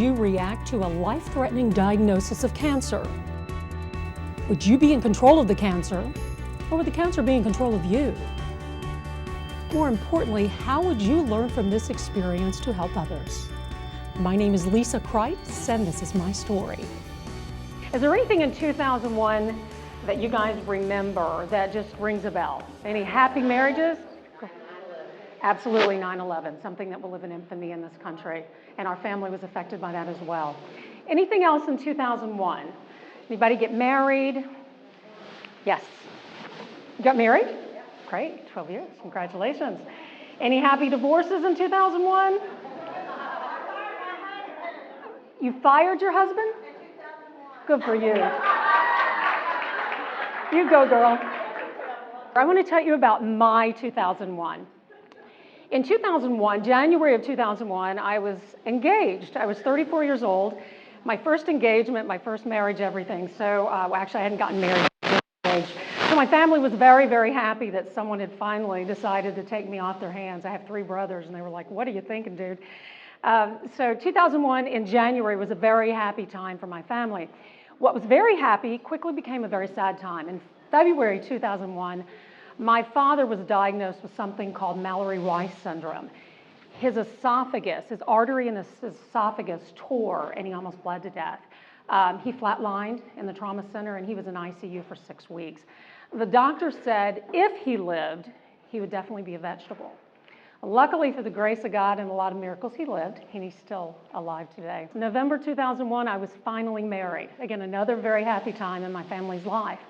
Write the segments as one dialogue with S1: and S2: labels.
S1: you react to a life-threatening diagnosis of cancer? Would you be in control of the cancer, or would the cancer be in control of you? More importantly, how would you learn from this experience to help others? My name is Lisa Kreitz, and this is my story.
S2: Is there anything in 2001 that you guys remember that just rings a bell? Any happy marriages? Absolutely 9/11, something that will live in infamy in this country, and our family was affected by that as well. Anything else in 2001? Anybody get married? Yes. You got married? Yeah. Great, 12 years, congratulations. Any happy divorces in 2001? You fired your husband? Good for you. You go, girl. I want to tell you about my 2001. In 2001, January of 2001, I was engaged. I was 34 years old. My first engagement, my first marriage, everything. So actually, I hadn't gotten married at this age. So my family was very, very happy that someone had finally decided to take me off their hands. I have 3 brothers, and they were like, "What are you thinking, dude?" So 2001 in January was a very happy time for my family. What was very happy quickly became a very sad time. In February 2001, my father was diagnosed with something called Mallory-Weiss syndrome. His esophagus, his artery in his esophagus tore, and he almost bled to death. He flatlined in the trauma center, and he was in ICU for 6 weeks. The doctor said if he lived, he would definitely be a vegetable. Luckily, for the grace of God and a lot of miracles, he lived, and he's still alive today. November 2001, I was finally married. Again, another very happy time in my family's life.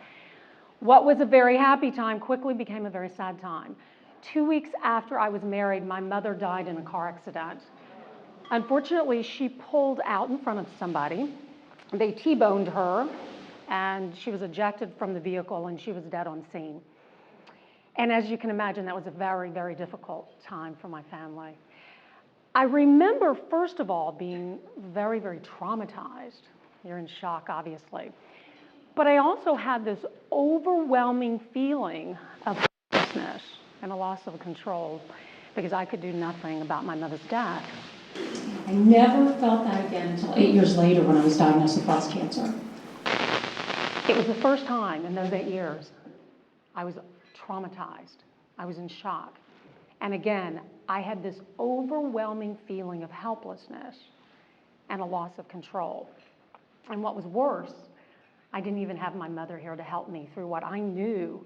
S2: What was a very happy time quickly became a very sad time. 2 weeks after I was married, my mother died in a car accident. Unfortunately, she pulled out in front of somebody. They T-boned her, and she was ejected from the vehicle, and she was dead on scene. And as you can imagine, that was a very, very difficult time for my family. I remember, first of all, being very, very traumatized. You're in shock, obviously. But I also had this overwhelming feeling of helplessness and a loss of control because I could do nothing about my mother's death.
S1: I never felt that again until 8 years later when I was diagnosed with breast cancer.
S2: It was the first time in those 8 years I was traumatized. I was in shock. And again, I had this overwhelming feeling of helplessness and a loss of control. And what was worse, I didn't even have my mother here to help me through what I knew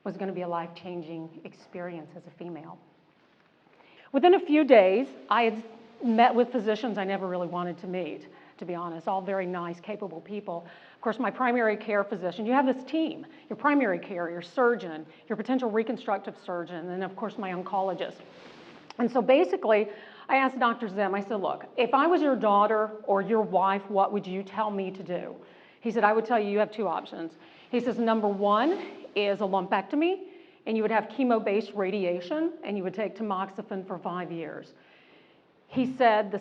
S2: was going to be a life-changing experience as a female. Within a few days, I had met with physicians I never really wanted to meet, to be honest, all very nice, capable people. Of course, my primary care physician, you have this team, your primary care, your surgeon, your potential reconstructive surgeon, and of course my oncologist. And so basically, I asked Dr. Zim, I said, look, if I was your daughter or your wife, what would you tell me to do? He said, I would tell you, you have 2 options. He says, number 1 is a lumpectomy, and you would have chemo-based radiation, and you would take tamoxifen for 5 years. He said the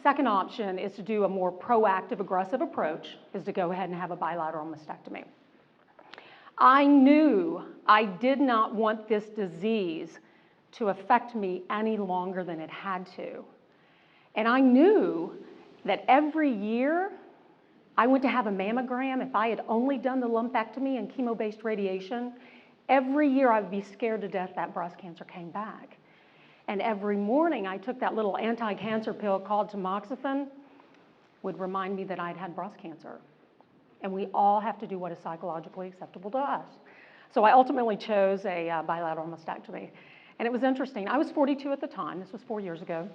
S2: second option is to do a more proactive, aggressive approach, is to go ahead and have a bilateral mastectomy. I knew I did not want this disease to affect me any longer than it had to. And I knew that every year I went to have a mammogram. If I had only done the lumpectomy and chemo-based radiation, every year I would be scared to death that breast cancer came back. And every morning I took that little anti-cancer pill called tamoxifen, would remind me that I'd had breast cancer. And we all have to do what is psychologically acceptable to us. So I ultimately chose a bilateral mastectomy. And it was interesting. I was 42 at the time. This was 4 years ago.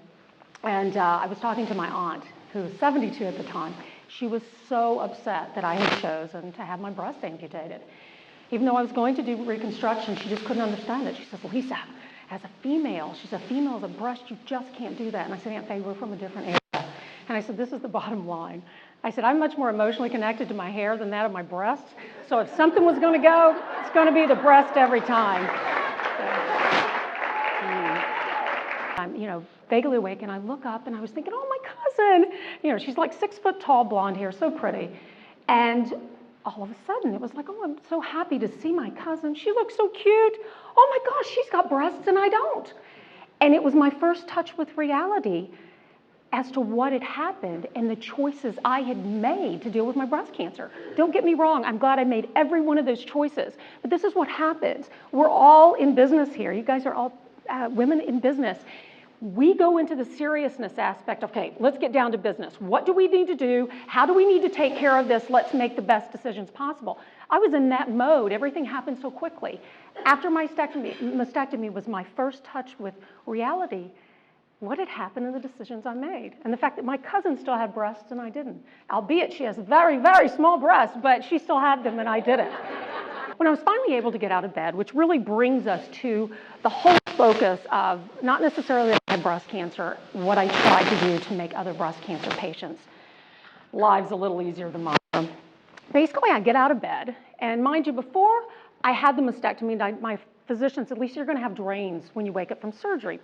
S2: And I was talking to my aunt, who was 72 at the time. She was so upset that I had chosen to have my breast amputated. Even though I was going to do reconstruction, she just couldn't understand it. She says, Lisa, as a female, she said, female as a breast, you just can't do that. And I said, Aunt Faye, we're from a different area. And I said, this is the bottom line. I said, I'm much more emotionally connected to my hair than that of my breasts. So if something was going to go, it's going to be the breast every time. So, I'm, vaguely awake, and I look up, and I was thinking, oh, my cousin. She's like 6 foot tall, blonde hair, so pretty. And all of a sudden, it was like, oh, I'm so happy to see my cousin. She looks so cute. Oh my gosh, she's got breasts and I don't. And it was my first touch with reality as to what had happened and the choices I had made to deal with my breast cancer. Don't get me wrong, I'm glad I made every one of those choices, but this is what happens. We're all in business here. You guys are all women in business. We go into the seriousness aspect, okay, let's get down to business. What do we need to do? How do we need to take care of this? Let's make the best decisions possible. I was in that mode. Everything happened so quickly. After my mastectomy was my first touch with reality. What had happened in the decisions I made? And the fact that my cousin still had breasts and I didn't. Albeit she has very, very small breasts, but she still had them and I didn't. When I was finally able to get out of bed, which really brings us to the whole focus of not necessarily that I had breast cancer, what I tried to do to make other breast cancer patients' lives a little easier than mine. Basically, I get out of bed, and mind you, before I had the mastectomy, my physician said, at least you're going to have drains when you wake up from surgery.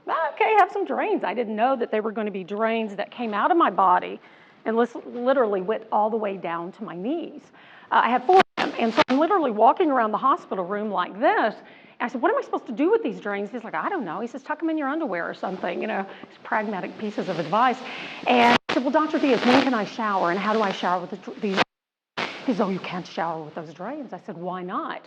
S2: Okay, have some drains. I didn't know that they were going to be drains that came out of my body and literally went all the way down to my knees. I had 4 of them, and so I'm literally walking around the hospital room like this, and I said, what am I supposed to do with these drains? He's like, I don't know. He says, tuck them in your underwear or something, these pragmatic pieces of advice. And I said, well, Dr. Diaz, when can I shower, and how do I shower with these? He says, oh, you can't shower with those drains. I said, why not?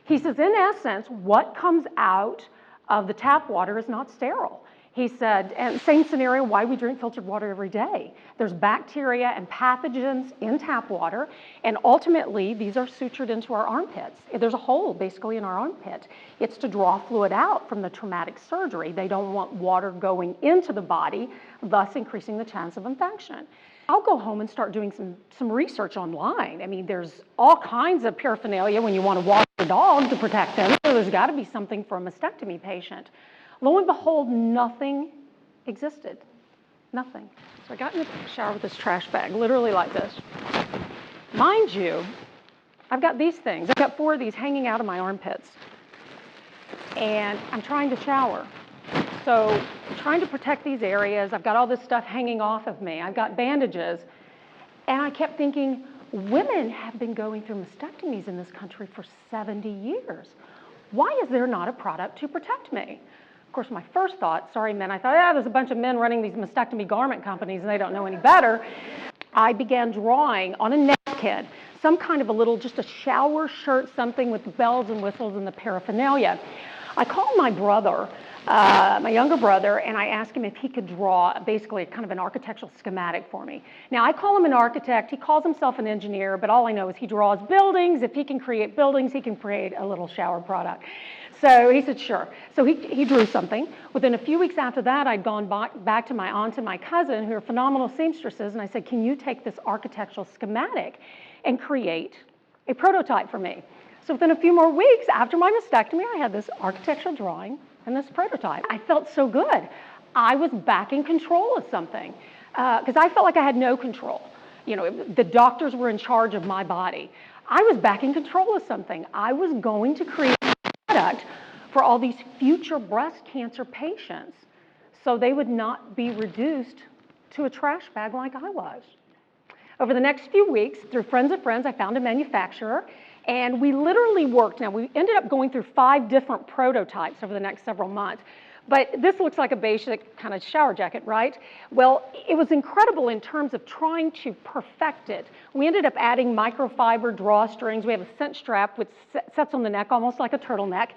S2: He says, in essence, what comes out of the tap water is not sterile. He said, and same scenario, why we drink filtered water every day. There's bacteria and pathogens in tap water, and ultimately, these are sutured into our armpits. There's a hole, basically, in our armpit. It's to draw fluid out from the traumatic surgery. They don't want water going into the body, thus increasing the chance of infection. I'll go home and start doing some research online. I mean, there's all kinds of paraphernalia when you want to walk your dog to protect them, so there's got to be something for a mastectomy patient. Lo and behold, nothing existed. Nothing. So I got in the shower with this trash bag, literally like this. Mind you, I've got these things. I've got 4 of these hanging out of my armpits. And I'm trying to shower. So I'm trying to protect these areas. I've got all this stuff hanging off of me. I've got bandages. And I kept thinking, women have been going through mastectomies in this country for 70 years. Why is there not a product to protect me? Of course, my first thought, sorry men, I thought, there's a bunch of men running these mastectomy garment companies and they don't know any better. I began drawing on a napkin, some kind of just a shower shirt, something with the bells and whistles and the paraphernalia. I called my brother, my younger brother, and I asked him if he could draw basically kind of an architectural schematic for me. Now, I call him an architect. He calls himself an engineer, but all I know is he draws buildings. If he can create buildings, he can create a little shower product. So he said, sure. So he drew something. Within a few weeks after that, I'd gone back to my aunt and my cousin, who are phenomenal seamstresses, and I said, can you take this architectural schematic and create a prototype for me? So within a few more weeks after my mastectomy, I had this architectural drawing and this prototype. I felt so good. I was back in control of something because I felt like I had no control. The doctors were in charge of my body. I was back in control of something. I was going to create a product for all these future breast cancer patients so they would not be reduced to a trash bag like I was. Over the next few weeks, through friends of friends, I found a manufacturer, and we literally worked. Now, we ended up going through 5 different prototypes over the next several months. But this looks like a basic kind of shower jacket, right? Well, it was incredible in terms of trying to perfect it. We ended up adding microfiber drawstrings. We have a cinch strap which sets on the neck almost like a turtleneck.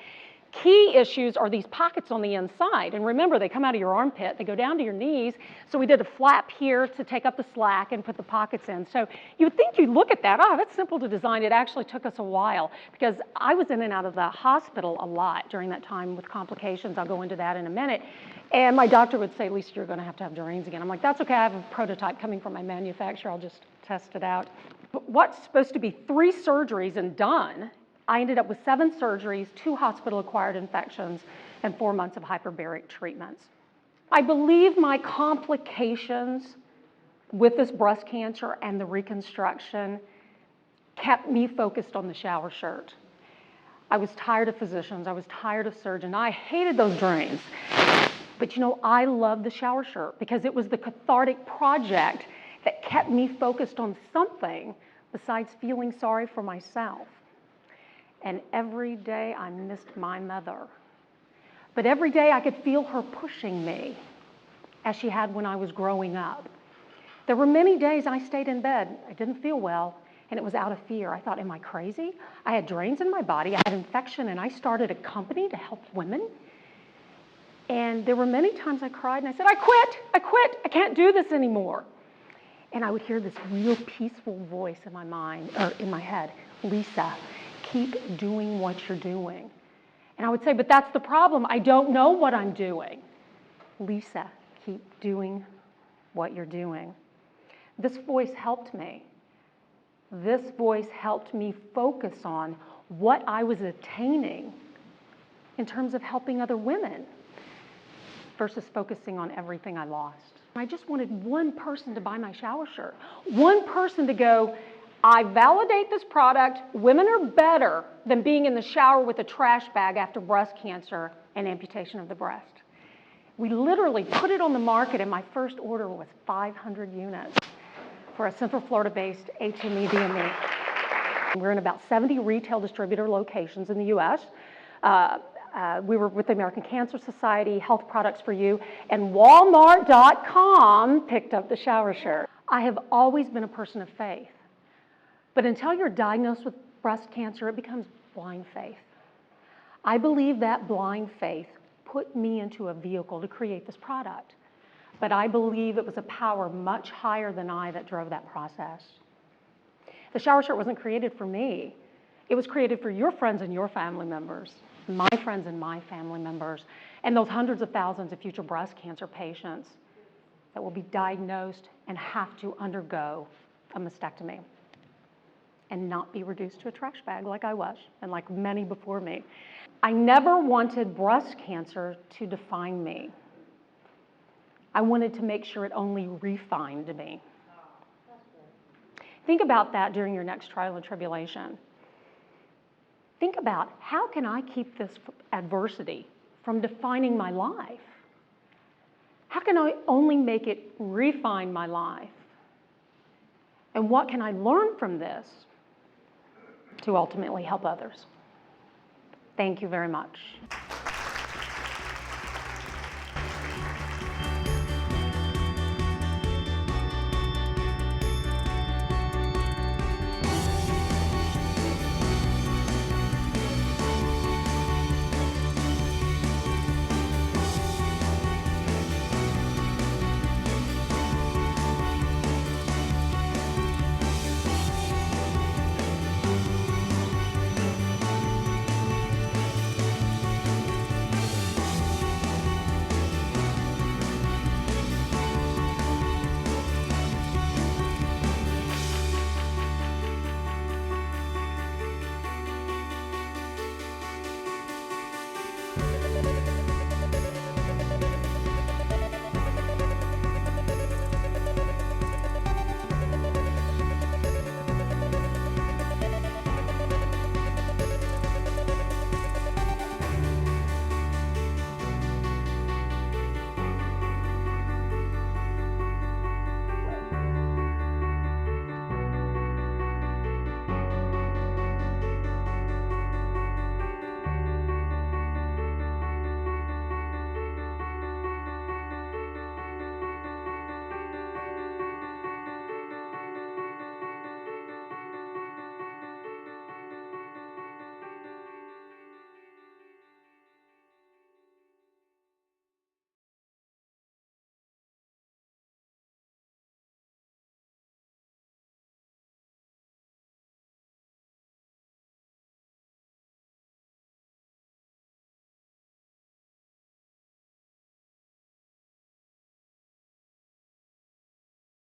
S2: Key issues are these pockets on the inside. And remember, they come out of your armpit. They go down to your knees. So we did a flap here to take up the slack and put the pockets in. So you would think you'd look at that. Oh, that's simple to design. It actually took us a while because I was in and out of the hospital a lot during that time with complications. I'll go into that in a minute. And my doctor would say, Lisa, you're going to have drains again. I'm like, that's okay. I have a prototype coming from my manufacturer. I'll just test it out. But what's supposed to be 3 surgeries and done, I ended up with 7 surgeries, 2 hospital-acquired infections, and 4 months of hyperbaric treatments. I believe my complications with this breast cancer and the reconstruction kept me focused on the shower shirt. I was tired of physicians. I was tired of surgeons. I hated those drains. But I love the shower shirt because it was the cathartic project that kept me focused on something besides feeling sorry for myself. And every day I missed my mother. But every day I could feel her pushing me. as she had when I was growing up. There were many days I stayed in bed. I didn't feel well, and it was out of fear. I thought, am I crazy? I had drains in my body, I had infection, and I started a company to help women. And there were many times I cried and I said, I quit, I can't do this anymore. And I would hear this real peaceful voice in my mind, or in my head, Lisa, keep doing what you're doing. And I would say, but that's the problem, I don't know what I'm doing. Lisa, keep doing what you're doing. This voice helped me. This voice helped me focus on what I was attaining in terms of helping other women versus focusing on everything I lost. I just wanted one person to buy my shower shirt, one person to go, I validate this product, women are better than being in the shower with a trash bag after breast cancer and amputation of the breast. We literally put it on the market, and my first order was 500 units for a Central Florida-based HME DME. We're in about 70 retail distributor locations in the US. We were with the American Cancer Society, Health Products for You, and Walmart.com picked up the shower shirt. I have always been a person of faith, but until you're diagnosed with breast cancer, it becomes blind faith. I believe that blind faith put me into a vehicle to create this product, but I believe it was a power much higher than I that drove that process. The shower shirt wasn't created for me. It was created for your friends and your family members, my friends and my family members, and those hundreds of thousands of future breast cancer patients that will be diagnosed and have to undergo a mastectomy and not be reduced to a trash bag like I was, and like many before me. I never wanted breast cancer to define me. I wanted to make sure it only refined me. Think about that during your next trial and tribulation. Think about, how can I keep this adversity from defining my life? How can I only make it refine my life? And what can I learn from this to ultimately help others? Thank you very much.